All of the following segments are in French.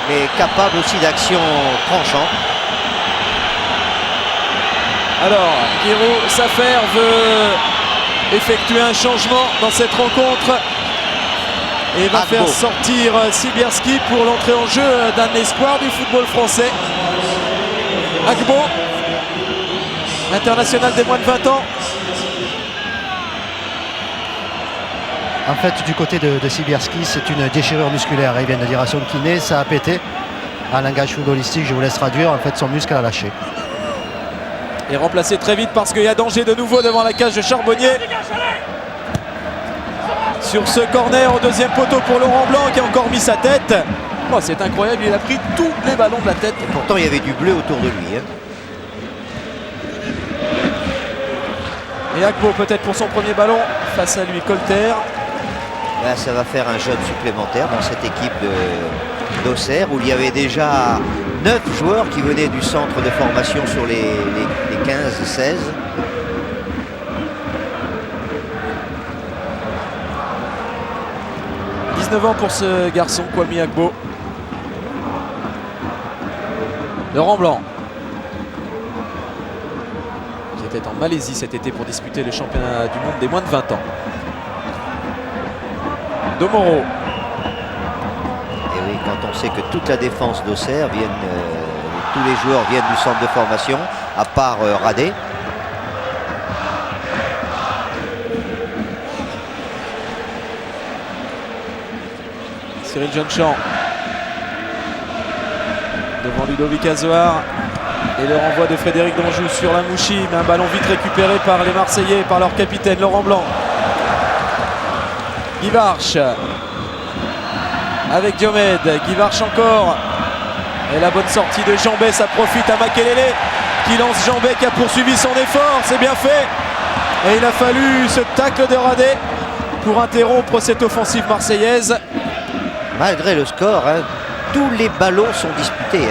mais capable aussi d'actions tranchantes. Alors, Guiraud Safer veut effectuer un changement dans cette rencontre et va faire sortir Sibierski pour l'entrée en jeu d'un espoir du football français. Agbo, international des moins de 20 ans. En fait, du côté de Sibierski, c'est une déchirure musculaire. Il vient de dire à son kiné, ça a pété. En langage footballistique, je vous laisse traduire. En fait, son muscle a lâché. Et remplacé très vite parce qu'il y a danger de nouveau devant la cage de Charbonnier. Sur ce corner au deuxième poteau pour Laurent Blanc qui a encore mis sa tête. Oh, c'est incroyable, il a pris tous les ballons de la tête. Et pourtant, il y avait du bleu autour de lui. Et Agbo peut-être pour son premier ballon. Face à lui, Colter. Là, ça va faire un jeune supplémentaire dans cette équipe d'Auxerre où il y avait déjà 9 joueurs qui venaient du centre de formation sur les 15-16. « 19 ans pour ce garçon, Kwame Agbo. Laurent Blanc, qui était en Malaisie cet été pour disputer le championnat du monde des moins de 20 ans. Domoro. Et oui, quand on sait que toute la défense d'Auxerre tous les joueurs viennent du centre de formation, à part Radé. Cyril Jeunechamp devant Ludovic Azoar et le renvoi de Frédéric Danjou sur la Mouchi, mais un ballon vite récupéré par les Marseillais, par leur capitaine Laurent Blanc. Guy Varche avec Diomède, Guy Varche encore, et la bonne sortie de Jambet, ça profite à Makelele qui lance Jambet qui a poursuivi son effort, c'est bien fait, et il a fallu ce tacle de Radé pour interrompre cette offensive marseillaise. Malgré le score, tous les ballons sont disputés.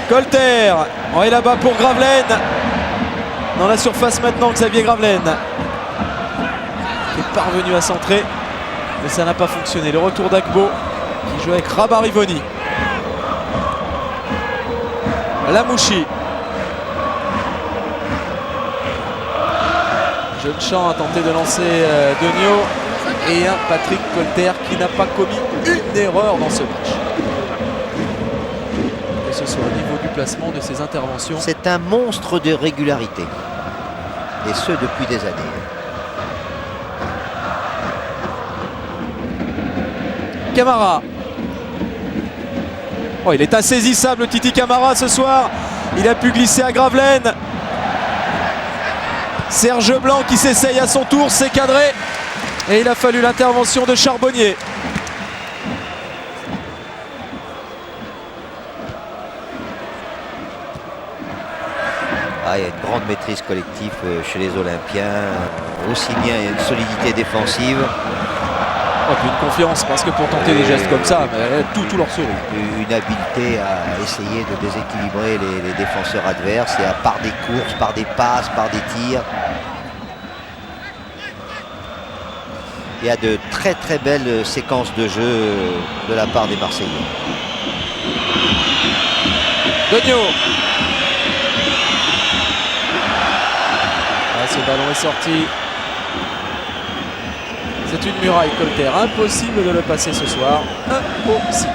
Colter, on est là-bas pour Gravelaine. Dans la surface maintenant, Xavier Gravelaine qui est parvenu à centrer, mais ça n'a pas fonctionné. Le retour d'Agbo qui joue avec Rabat Rivoni. Lamouchi. Jeunechamp a tenté de lancer Denio. Et un Patrick Colter qui n'a pas commis une erreur dans ce match. Que ce soit au niveau du placement de ses interventions. C'est un monstre de régularité. Et ce depuis des années. Camara. Oh, il est insaisissable, Titi Camara, ce soir. Il a pu glisser à Gravelaine. Serge Blanc qui s'essaye à son tour, c'est cadré. Et il a fallu l'intervention de Charbonnier. Il y a une grande maîtrise collective chez les Olympiens. Aussi bien, il y a une solidité défensive. Et puis une confiance, parce que pour tenter des gestes comme ça, tout leur sourit. Une habileté à essayer de déséquilibrer les défenseurs adverses, et par des courses, par des passes, par des tirs. Il y a de très très belles séquences de jeu de la part des Marseillais. Denio. Ce ballon est sorti. C'est une muraille, Colter. Impossible de le passer ce soir. Impossible.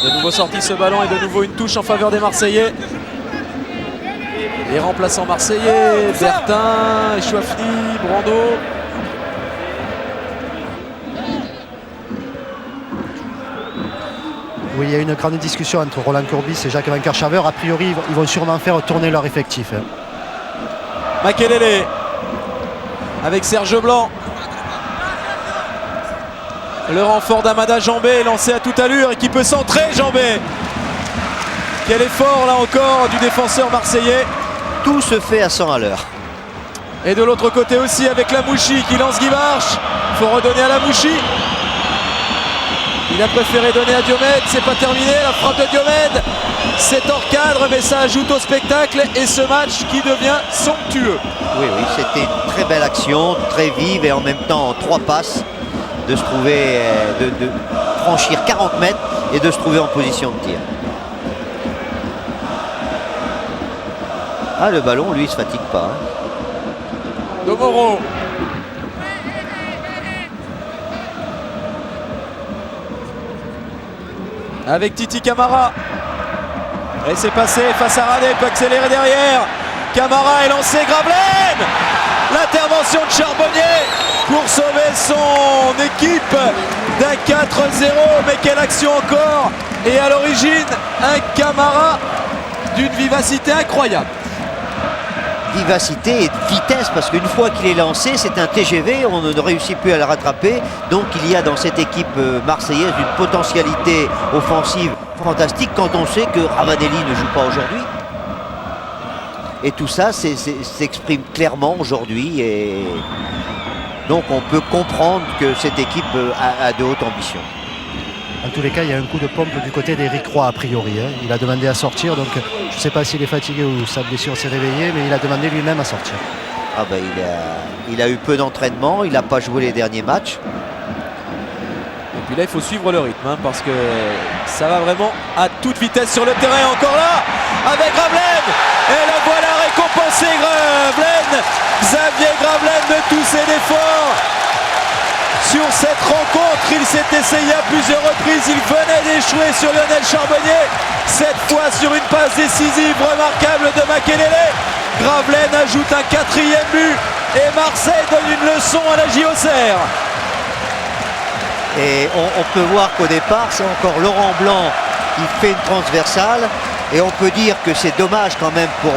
De nouveau sorti ce ballon et de nouveau une touche en faveur des Marseillais. Les remplaçants marseillais, Bertin, Chouafny, Brando. Oui, il y a une grande discussion entre Roland Courbis et Jacques Vainqueur-Chaveur. A priori, ils vont sûrement faire tourner leur effectif. Makelele avec Serge Blanc. Le renfort d'Amada Jambet lancé à toute allure et qui peut centrer Jambet. Quel effort là encore du défenseur marseillais. Tout se fait à 100 à l'heure. Et de l'autre côté aussi avec Lamouchi qui lance Guy Varche. Il faut redonner à Lamouchi. Il a préféré donner à Diomède, c'est pas terminé, la frappe de Diomède. C'est hors cadre, mais ça ajoute au spectacle et ce match qui devient somptueux. Oui, c'était une très belle action, très vive et en même temps en 3 passes de se trouver, de franchir 40 mètres et de se trouver en position de tir. Ah, le ballon, lui, il se fatigue pas. Domoro. Avec Titi Camara. Et c'est passé face à Radé, peut accélérer derrière. Camara est lancé, Gravelaine. L'intervention de Charbonnier pour sauver son équipe d'un 4-0. Mais quelle action encore. Et à l'origine, un Camara d'une vivacité incroyable. Vivacité et de vitesse, parce qu'une fois qu'il est lancé, c'est un TGV, on ne réussit plus à le rattraper. Donc il y a dans cette équipe marseillaise une potentialité offensive fantastique quand on sait que Ravanelli ne joue pas aujourd'hui. Et tout ça s'exprime clairement aujourd'hui. Et donc on peut comprendre que cette équipe a de hautes ambitions. En tous les cas, il y a un coup de pompe du côté d'Éric Roy a priori. Il a demandé à sortir, donc je ne sais pas s'il est fatigué ou sa blessure s'est réveillée, mais il a demandé lui-même à sortir. Ah ben, il a eu peu d'entraînement, il n'a pas joué les derniers matchs. Et puis là, il faut suivre le rythme, parce que ça va vraiment à toute vitesse sur le terrain. Encore là, avec Gravelaine. Et le voilà récompensé, Gravelaine. Xavier Gravelaine de tous ses efforts. Sur cette rencontre, il s'est essayé à plusieurs reprises. Il venait d'échouer sur Lionel Charbonnier. Cette fois sur une passe décisive remarquable de Makelele. Gravelaine ajoute un 4e but. Et Marseille donne une leçon à la JOCR. Et on peut voir qu'au départ, c'est encore Laurent Blanc qui fait une transversale. Et on peut dire que c'est dommage quand même pour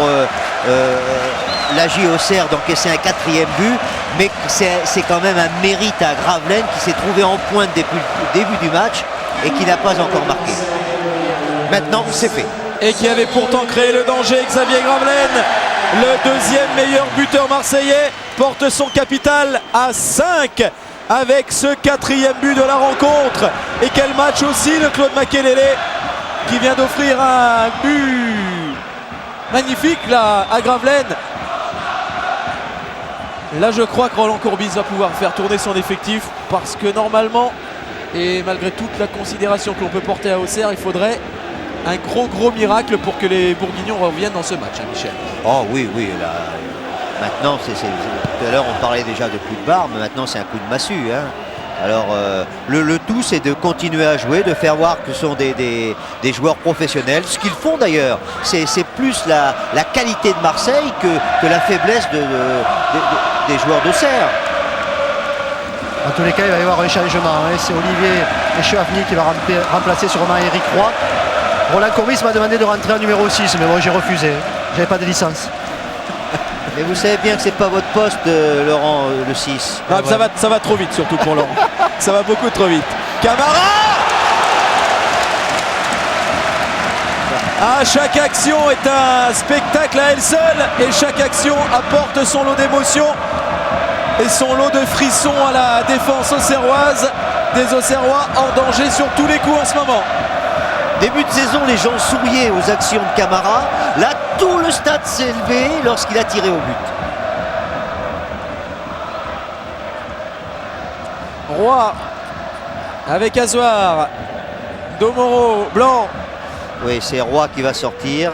la JOCR d'encaisser un 4e but. Mais c'est quand même un mérite à Gravelaine qui s'est trouvé en pointe depuis le début du match et qui n'a pas encore marqué. Maintenant, c'est fait. Et qui avait pourtant créé le danger, Xavier Gravelaine. Le 2e meilleur buteur marseillais porte son capital à 5 avec ce 4e but de la rencontre. Et quel match aussi le Claude Makelele qui vient d'offrir un but magnifique là à Gravelaine. Là, je crois que Roland Courbis va pouvoir faire tourner son effectif parce que normalement, et malgré toute la considération que l'on peut porter à Auxerre, il faudrait un gros miracle pour que les Bourguignons reviennent dans ce match, hein, Michel. Oh oui, là, maintenant, tout à l'heure on parlait déjà de coup de barre, mais maintenant c'est un coup de massue. Hein. Alors le tout, c'est de continuer à jouer, de faire voir que ce sont des joueurs professionnels. Ce qu'ils font d'ailleurs, c'est plus la qualité de Marseille que la faiblesse des joueurs d'Auxerre. En tous les cas, il va y avoir un changement. Hein. C'est Olivier Echouafny qui va remplacer sûrement Éric Roy. Roland Courbis m'a demandé de rentrer en numéro 6, mais moi j'ai refusé. J'avais pas de licence. Mais vous savez bien que c'est pas votre poste, Laurent, le 6. Non, ça va trop vite, surtout pour Laurent. Ça va beaucoup trop vite. Camara. Ah, chaque action est un spectacle à elle seule et chaque action apporte son lot d'émotions et son lot de frissons à la défense auxerroise. Des Auxerrois en danger sur tous les coups en ce moment. Début de saison, les gens souriaient aux actions de Camara. Là, tout le stade s'est levé lorsqu'il a tiré au but. Roy avec Azoir, Domoro, Blanc. Oui, c'est Roy qui va sortir.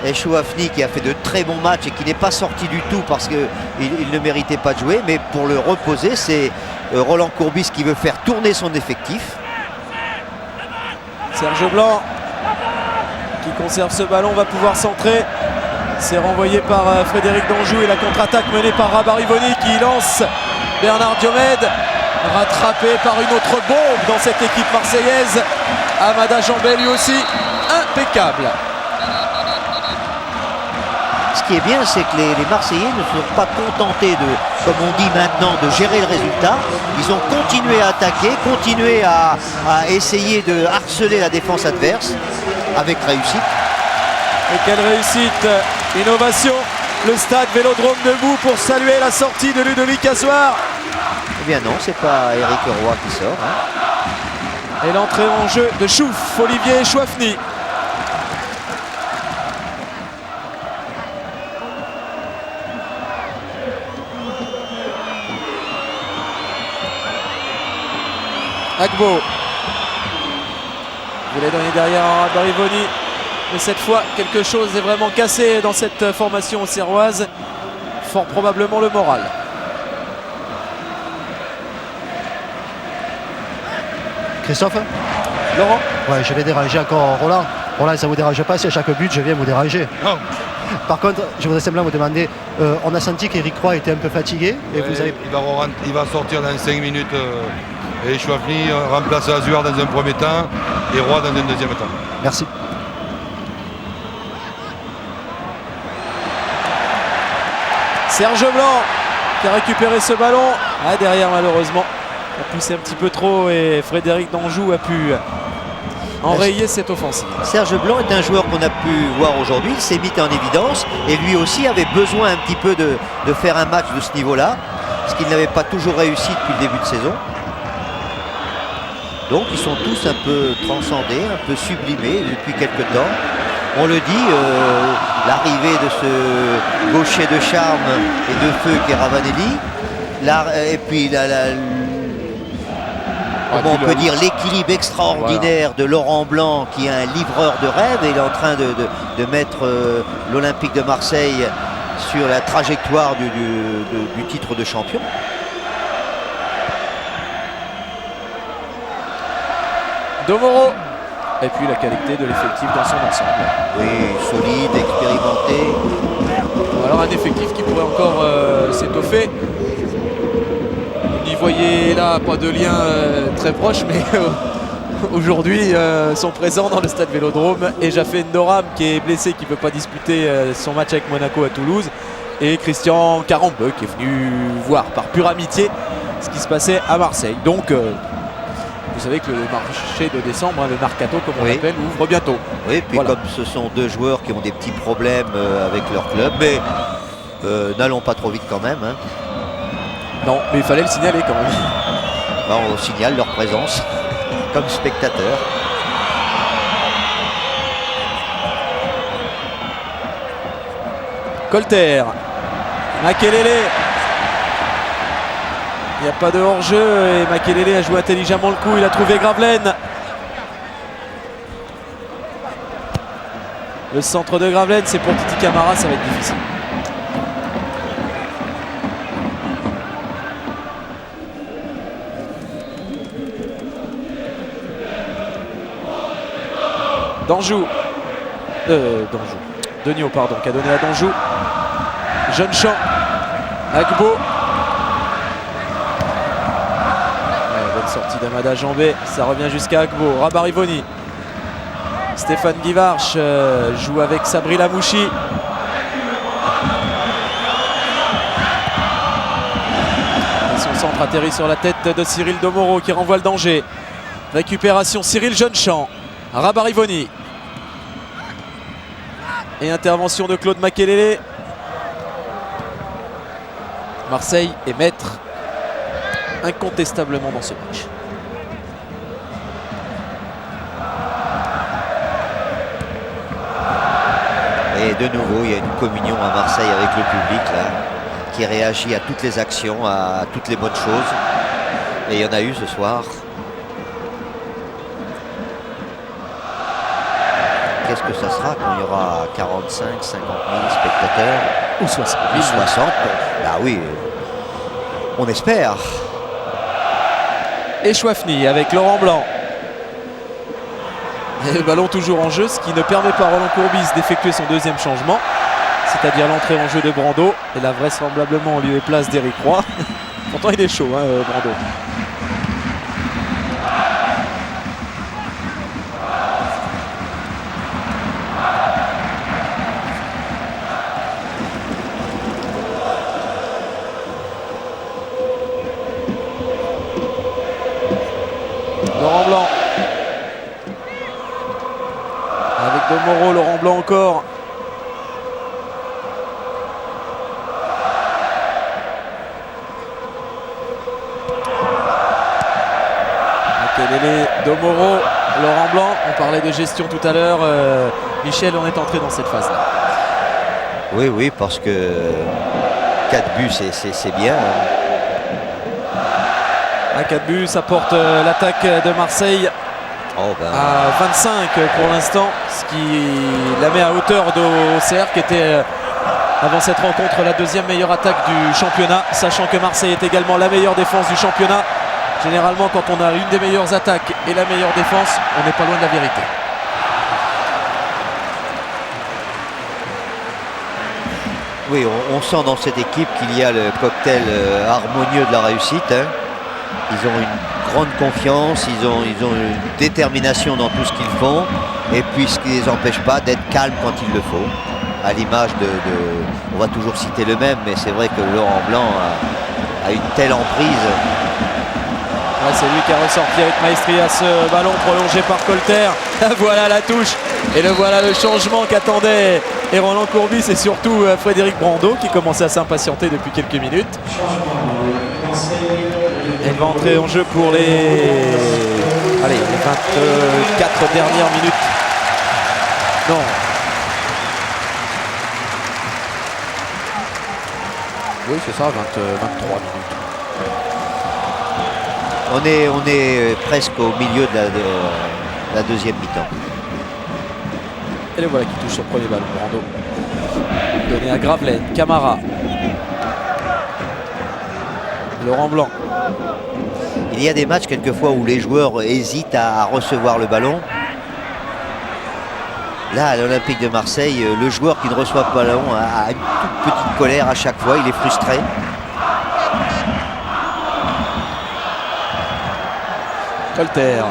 Echouafny qui a fait de très bons matchs et qui n'est pas sorti du tout parce qu'il ne méritait pas de jouer. Mais pour le reposer, c'est Roland Courbis qui veut faire tourner son effectif. Serge Blanc qui conserve ce ballon, va pouvoir centrer. C'est renvoyé par Frédéric Danjou et la contre-attaque menée par Rabarivoni qui lance Bernard Diomède, rattrapé par une autre bombe dans cette équipe marseillaise. Amada Jambet lui aussi impeccable. Ce qui est bien, c'est que les Marseillais ne se sont pas contentés de, comme on dit maintenant, de gérer le résultat. Ils ont continué à attaquer, continué à essayer de harceler la défense adverse avec réussite. Et quelle réussite, innovation. Le stade Vélodrome debout pour saluer la sortie de Ludovic Azoir. Eh bien non, c'est pas Éric Roy qui sort. Hein. Et l'entrée en jeu de Chouf, Olivier Echouafny. Agbo. Vous voulez donner derrière à Barivoni. Mais cette fois, quelque chose est vraiment cassé dans cette formation auxerroise. Fort probablement le moral. Christophe? Laurent? Ouais, je vais déranger encore Roland. Roland, ça ne vous dérange pas si à chaque but je viens vous déranger? Non. Par contre, je voudrais simplement vous demander, on a senti qu'Éric Roy était un peu fatigué. Et Ouais, vous avez... il va sortir dans 5 minutes. Et Chouafny remplace Azuar dans un premier temps et Roy dans un deuxième temps. Merci. Serge Blanc qui a récupéré ce ballon. Ah, derrière malheureusement. Il a poussé un petit peu trop et Frédéric Danjou a pu enrayer cette offensive. Serge Blanc est un joueur qu'on a pu voir aujourd'hui, il s'est mis en évidence et lui aussi avait besoin un petit peu de faire un match de ce niveau-là, parce qu'il n'avait pas toujours réussi depuis le début de saison. Donc ils sont tous un peu transcendés, un peu sublimés depuis quelques temps. On le dit, l'arrivée de ce gaucher de charme et de feu qui est Ravanelli, et puis comment on peut dire l'équilibre extraordinaire de Laurent Blanc qui est un livreur de rêve et il est en train de mettre l'Olympique de Marseille sur la trajectoire du titre de champion. Domoro. Et puis la qualité de l'effectif dans son ensemble. Oui, solide, expérimenté. Alors un effectif qui pourrait encore s'étoffer. Vous n'y voyez là pas de lien très proche, mais aujourd'hui sont présents dans le stade Vélodrome et Jafé Ndoram qui est blessé, qui ne peut pas disputer son match avec Monaco à Toulouse, et Christian Carambeu qui est venu voir par pure amitié ce qui se passait à Marseille. Donc vous savez que le marché de décembre, le mercato comme on l'appelle, ouvre bientôt. Oui, puis voilà. Comme ce sont deux joueurs qui ont des petits problèmes avec leur club, mais n'allons pas trop vite quand même. Hein. Non, mais il fallait le signaler quand même. Ben, on signale leur présence comme spectateur. Colter, Makelele. Il n'y a pas de hors-jeu et Makelele a joué intelligemment le coup. Il a trouvé Gravelaine. Le centre de Gravelaine, c'est pour Titi Camara, ça va être difficile. Danjou. Degnaud, pardon, qui a donné à Danjou. Jeune Champ. Agbo. Bonne sortie d'Amada Jambé. Ça revient jusqu'à Agbo. Rabarivoni. Stéphane Guivarch joue avec Sabri Lamouchi. Et son centre atterrit sur la tête de Cyril Domoro qui renvoie le danger. Récupération Cyril Jeunechamp. Rabarivoni. Et intervention de Claude Makelele. Marseille est maître incontestablement dans ce match. Et de nouveau, il y a une communion à Marseille avec le public là, qui réagit à toutes les actions, à toutes les bonnes choses. Et il y en a eu ce soir. Qu'est-ce que ça sera quand il y aura 45, 50 000 spectateurs? Ou 60 000. 60. Bah oui, on espère. Et Chouafny avec Laurent Blanc. Et le ballon toujours en jeu, ce qui ne permet pas à Roland Courbis d'effectuer son deuxième changement, c'est-à-dire l'entrée en jeu de Brando. Et là, vraisemblablement, en lieu et place d'Éric Roy. Pourtant, il est chaud, hein, Brando. Laurent Blanc. Avec Domoro, Laurent Blanc encore. Makelele, Domoro, Laurent Blanc. On parlait de gestion tout à l'heure. Michel, on est entré dans cette phase-là. Oui, oui, parce que 4 buts, c'est bien. À 4 buts, ça porte l'attaque de Marseille à 25 pour l'instant, ce qui la met à hauteur d'Auxerre, qui était avant cette rencontre la deuxième meilleure attaque du championnat, sachant que Marseille est également la meilleure défense du championnat. Généralement, quand on a une des meilleures attaques et la meilleure défense, on n'est pas loin de la vérité. Oui, on sent dans cette équipe qu'il y a le cocktail harmonieux de la réussite. Ils ont une grande confiance, ils ont une détermination dans tout ce qu'ils font, et puis ce qui ne les empêche pas d'être calmes quand il le faut. À l'image on va toujours citer le même, mais c'est vrai que Laurent Blanc a une telle emprise. Ouais, c'est lui qui a ressorti avec maestria ce ballon prolongé par Colter. Voilà la touche et voilà le changement qu'attendait et Roland Courbis et surtout Frédéric Brando qui commençait à s'impatienter depuis quelques minutes. Elle va entrer en jeu pour les 24 dernières minutes. Non. Oui, c'est ça, 23 minutes. On est presque au milieu de la deuxième mi-temps. Et le voilà qui touche sur le premier ballon. Brando. Donné à Gravelaine. Camara. Laurent Blanc. Il y a des matchs quelquefois où les joueurs hésitent à recevoir le ballon. Là, à l'Olympique de Marseille, le joueur qui ne reçoit pas le ballon a une toute petite colère à chaque fois. Il est frustré. Colter.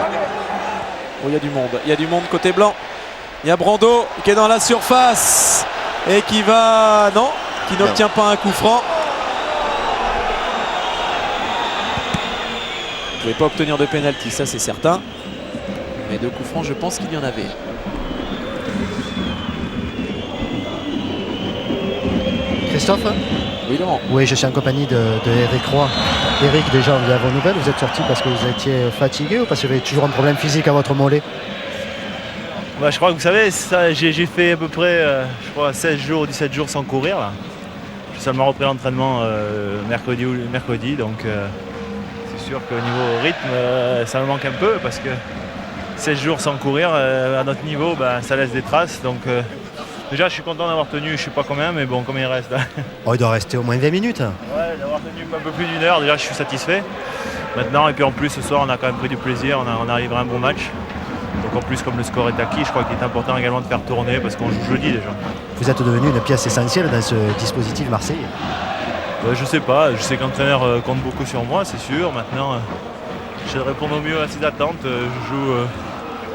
Oh, il y a du monde. Il y a du monde côté blanc. Il y a Brando qui est dans la surface et qui va... Non, qui n'obtient pas un coup franc. Vous ne pouvez pas obtenir de pénalty, ça c'est certain. Mais de coups francs, je pense qu'il y en avait. Christophe? Oui, Laurent. Oui, je suis en compagnie de Eric Roy. Eric, déjà, on vient à vos nouvelles. Vous êtes sorti parce que vous étiez fatigué ou parce que vous avez toujours un problème physique à votre mollet? Bah, je crois que vous savez, j'ai fait à peu près je crois 16 jours ou 17 jours sans courir. Là. J'ai seulement repris l'entraînement mercredi, donc c'est sûr qu'au niveau rythme, ça me manque un peu parce que 16 jours sans courir, à notre niveau, bah, ça laisse des traces. Donc déjà, je suis content d'avoir tenu, je ne sais pas combien, mais bon, combien il reste là? Oh, il doit rester au moins 20 minutes. Ouais, d'avoir tenu un peu plus d'une heure, déjà je suis satisfait. Maintenant, et puis en plus ce soir, on a quand même pris du plaisir, on arrive à un bon match. Donc en plus, comme le score est acquis, je crois qu'il est important également de faire tourner parce qu'on joue jeudi déjà. Vous êtes devenu une pièce essentielle dans ce dispositif marseillais. Je sais pas, je sais que l'entraîneur compte beaucoup sur moi, c'est sûr. Maintenant, j'essaie de répondre au mieux à ses attentes. Je joue.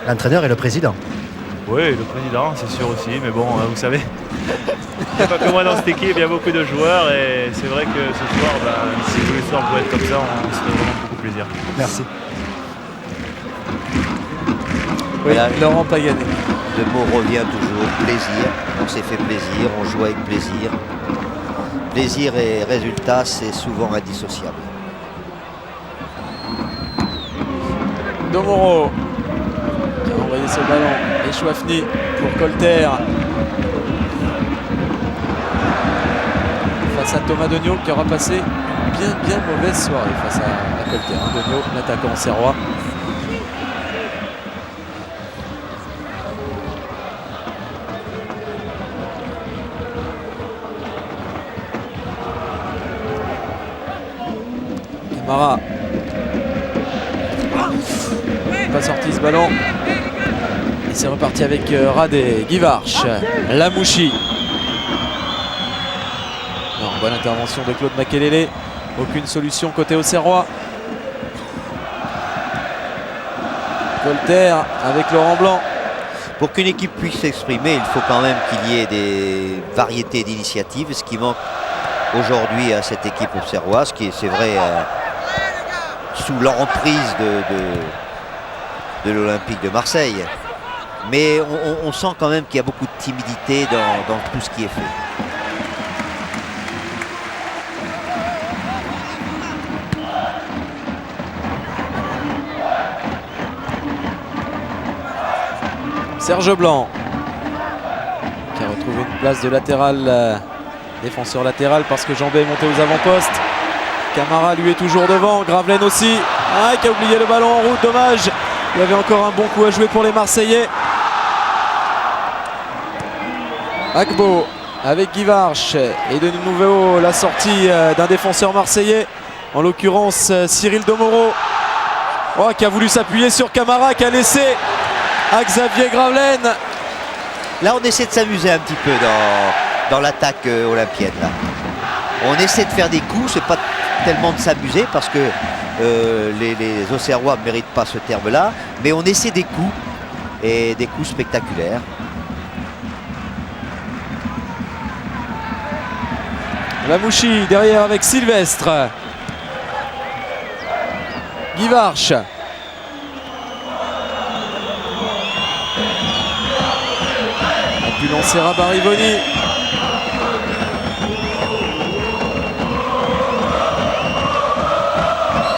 L'entraîneur et le président. Oui, le président, c'est sûr aussi. Mais bon, vous savez, il n'y a pas que moi dans cette équipe, il y a beaucoup de joueurs. Et c'est vrai que ce soir, si tous les soirs pouvaient être comme ça, on se fait vraiment beaucoup plaisir. Merci. Oui, voilà. Laurent Paganet. Le mot revient toujours, plaisir. On s'est fait plaisir, on joue avec plaisir. Plaisir et résultat, c'est souvent indissociable. Domoro qui a envoyé ce ballon. Et Chouafny pour Colter. Face à Thomas Degnaud qui aura passé une bien mauvaise soirée face à Colter. Degnaud, l'attaquant serrois. Camara. Pas sorti ce ballon. Et c'est reparti avec Radé, Guivarch, Lamouchi. Non, bonne intervention de Claude Makelele. Aucune solution côté Auxerrois. Colter avec Laurent Blanc. Pour qu'une équipe puisse s'exprimer, il faut quand même qu'il y ait des variétés d'initiatives, ce qui manque aujourd'hui à cette équipe auxerroise, qui est, c'est vrai, sous l'emprise de l'Olympique de Marseille. Mais on sent quand même qu'il y a beaucoup de timidité dans tout ce qui est fait. Serge Blanc qui a retrouvé une place de latéral, défenseur latéral parce que Jambet est monté aux avant-postes. Camara lui est toujours devant, Gravelaine aussi. Ah, qui a oublié le ballon en route, dommage. Il y avait encore un bon coup à jouer pour les Marseillais. Agbo avec Guy Varche et de nouveau la sortie d'un défenseur marseillais, en l'occurrence Cyril Domoro, qui a voulu s'appuyer sur Camara, qui a laissé à Xavier Gravelaine. Là, on essaie de s'amuser un petit peu dans l'attaque olympienne. Là. On essaie de faire des coups, c'est pas tellement de s'amuser parce que les Auxerrois ne méritent pas ce terme-là, mais on essaie des coups et des coups spectaculaires. Lamouchi derrière avec Sylvestre. Guy Varche. A pu lancer Rabat-Rivoni.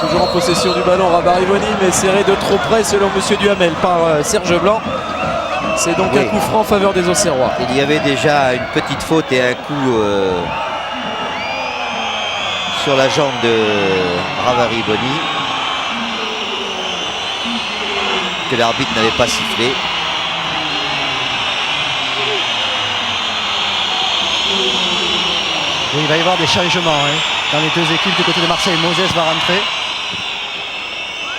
Toujours en possession du ballon Rabat-Rivoni, mais serré de trop près selon Monsieur Duhamel par Serge Blanc. C'est donc un coup franc en faveur des Auxerrois. Il y avait déjà une petite faute et un coup sur la jambe de Rabat-Rivoni que l'arbitre n'avait pas sifflé. Et il va y avoir des changements dans les deux équipes. Du côté de Marseille, Moses va rentrer.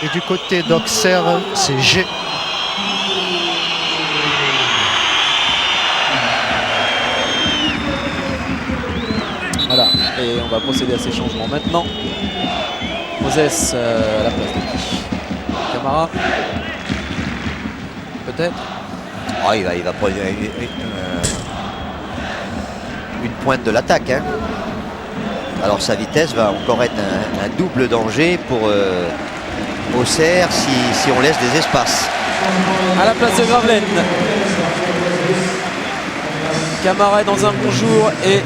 Et du côté d'Auxerre, c'est G. Voilà, et on va procéder à ces changements maintenant. Moses à la place de qui? Camara. Peut-être. Il va prendre une pointe de l'attaque. Alors sa vitesse va encore être un double danger pour Auxerre si on laisse des espaces. À la place de Gravelaine. Camara est dans un bon jour et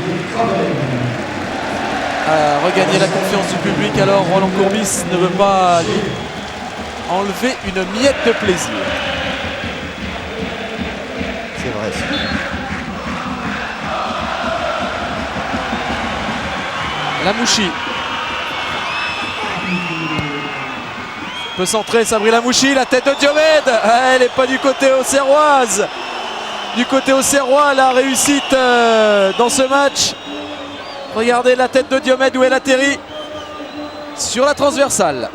a regagné la confiance du public. Alors Roland Courbis ne veut pas lui enlever une miette de plaisir. C'est vrai. Lamouchi peut centrer, Sabri Lamouchi, la tête de Diomède, elle n'est pas du côté auxerroise. Du côté auxerrois, la réussite dans ce match. Regardez la tête de Diomède où elle atterrit sur la transversale.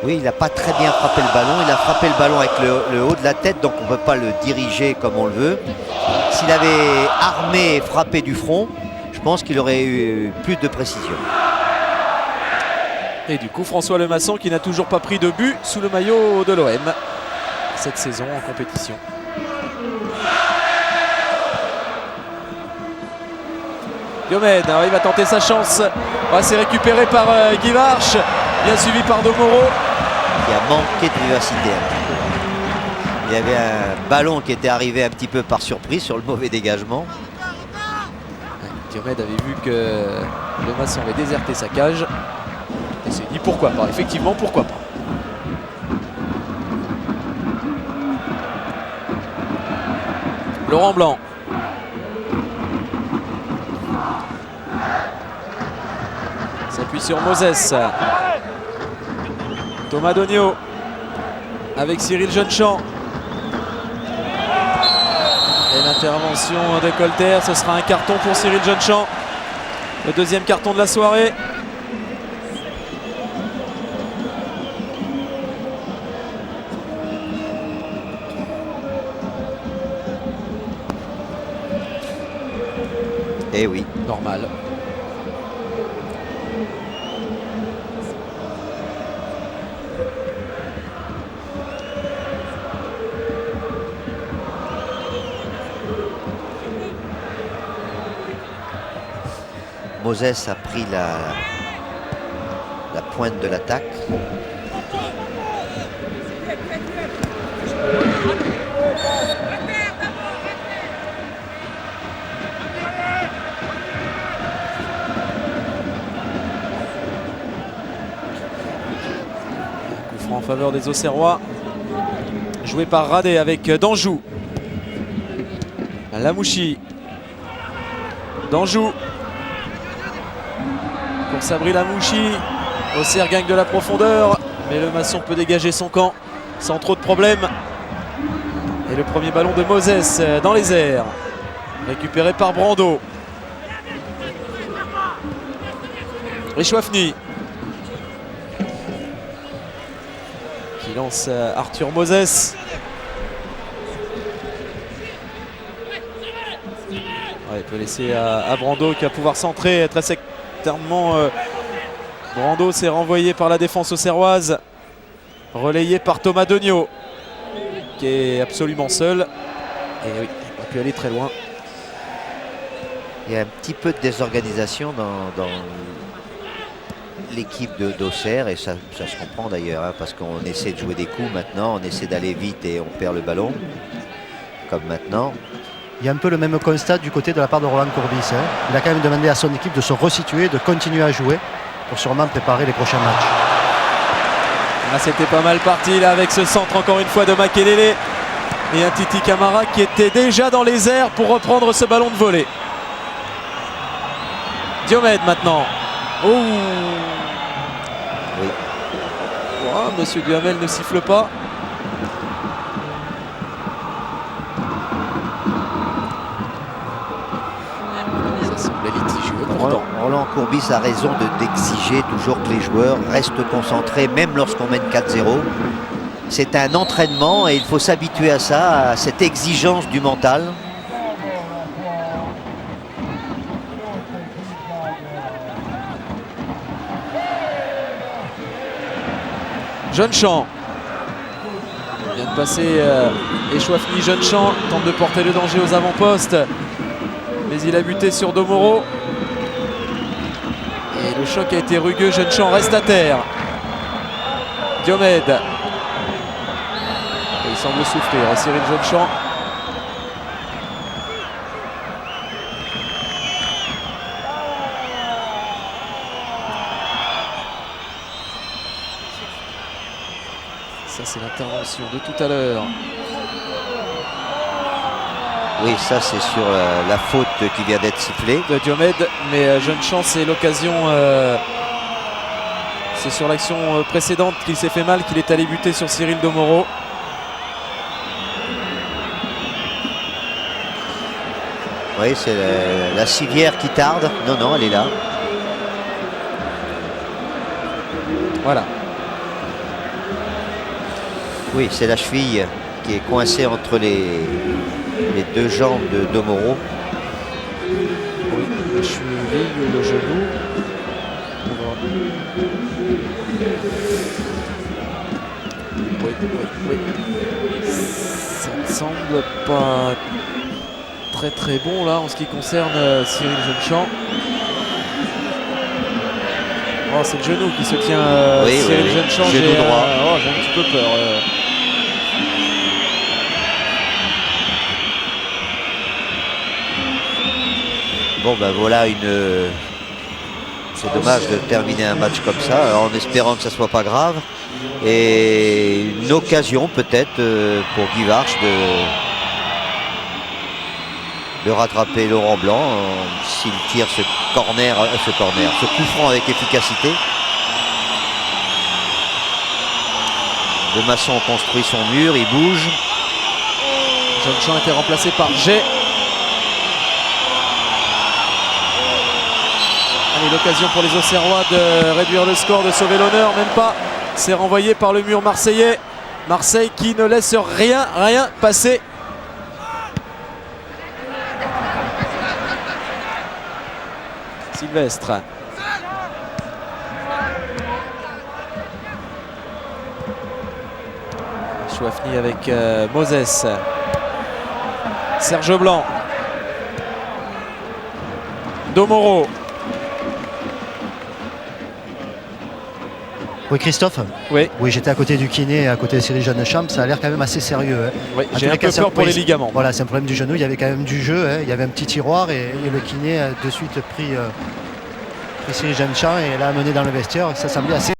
Oui, il n'a pas très bien frappé le ballon. Il a frappé le ballon avec le haut de la tête, donc on ne peut pas le diriger comme on le veut. S'il avait armé et frappé du front, je pense qu'il aurait eu plus de précision. Et du coup, François Lemasson qui n'a toujours pas pris de but sous le maillot de l'OM cette saison en compétition. Diomède, il va tenter sa chance. C'est récupéré par Guy Varche, bien suivi par Domoro. Il a manqué de vivacité un petit peu. Il y avait un ballon qui était arrivé un petit peu par surprise sur le mauvais dégagement. Diomède avait vu que Lemasson avait déserté sa cage. Et s'est dit pourquoi pas, effectivement pourquoi pas. Laurent Blanc. S'appuie sur Moses. Thomas Dogno avec Cyril Jeunechamp. Et l'intervention de Colter, ce sera un carton pour Cyril Jeunechamp. Le deuxième carton de la soirée. Eh oui. Normal. Moses a pris la pointe de l'attaque. Coup franc en faveur des Auxerrois. Joué par Radé avec Danjou. Lamouchi. Danjou. pour Sabri Lamouchi. Auxerre gagne de la profondeur, mais le Maçon peut dégager son camp sans trop de problèmes. Et le premier ballon de Moses dans les airs, récupéré par Brando. Richouafny qui lance Arthur Moses. Ouais, il peut laisser à Brando qui va pouvoir centrer très certainement. Brando s'est renvoyé par la défense auxerroise, relayé par Thomas Degnaud qui est absolument seul. Et oui, il n'a pu aller très loin. Il y a un petit peu de désorganisation dans l'équipe d'Auxerre et ça se comprend d'ailleurs, hein, parce qu'on essaie de jouer des coups maintenant, on essaie d'aller vite et on perd le ballon, comme maintenant. Il y a un peu le même constat du côté de la part de Roland Courbis. Hein. Il a quand même demandé à son équipe de se resituer, de continuer à jouer pour sûrement préparer les prochains matchs. Ah, c'était pas mal parti là avec ce centre encore une fois de Makelele et un Titi Camara qui était déjà dans les airs pour reprendre ce ballon de volée. Diomède maintenant. Oh. Oui. Oh, Monsieur Duhamel ne siffle pas. Ça semblait litigieux pourtant. Roland Courbis a raison d'exiger toujours que les joueurs restent concentrés, même lorsqu'on mène 4-0. C'est un entraînement et il faut s'habituer à ça, à cette exigence du mental. Jeune-Champ vient de passer Richouafny. Jeune-Champ tente de porter le danger aux avant-postes, mais il a buté sur Domoro et le choc a été rugueux. Jeune-Champ reste à terre. Diomède, il semble souffrir. Cyril Jeune-Champ. Ça c'est l'intervention de tout à l'heure. Oui, ça c'est sur la faute qui vient d'être sifflée. De Diomède, mais Jeune-Champ, c'est l'occasion. C'est sur l'action précédente qu'il s'est fait mal, qu'il est allé buter sur Cyril Domoro. Oui, c'est la civière qui tarde. Non, non, elle est là. Voilà. Oui, c'est la cheville qui est coincée entre les deux jambes de Domoro. Oui, la cheville ou le genou. Oui. Ça ne semble pas très bon là en ce qui concerne Cyril Jeune-Champ. Oh, c'est le genou qui se tient. Oui, Cyril Jeune-Champ, genou droit. j'ai un petit peu peur. Bon, ben voilà c'est dommage de terminer un match comme ça, en espérant que ça ne soit pas grave. Et une occasion peut-être pour Guy Varche de rattraper Laurent Blanc s'il tire ce coup franc avec efficacité. Le Maçon construit son mur, il bouge. Jeune-Champ était remplacé par Jay. Allez, l'occasion pour les Auxerrois de réduire le score, de sauver l'honneur, même pas. C'est renvoyé par le mur marseillais. Marseille qui ne laisse rien passer. Sylvestre. Richouafny avec Moses. Serge Blanc. Domoro. Oui, Christophe. Oui, j'étais à côté du kiné, à côté de Cyril Jeune-Champ. Ça a l'air quand même assez sérieux. Hein. oui, j'ai un peu peur pour les ligaments. Voilà, c'est un problème du genou. Il y avait quand même du jeu. Hein. Il y avait un petit tiroir et le kiné a de suite pris Cyril Jeune-Champ et l'a amené dans le vestiaire. Ça semblait assez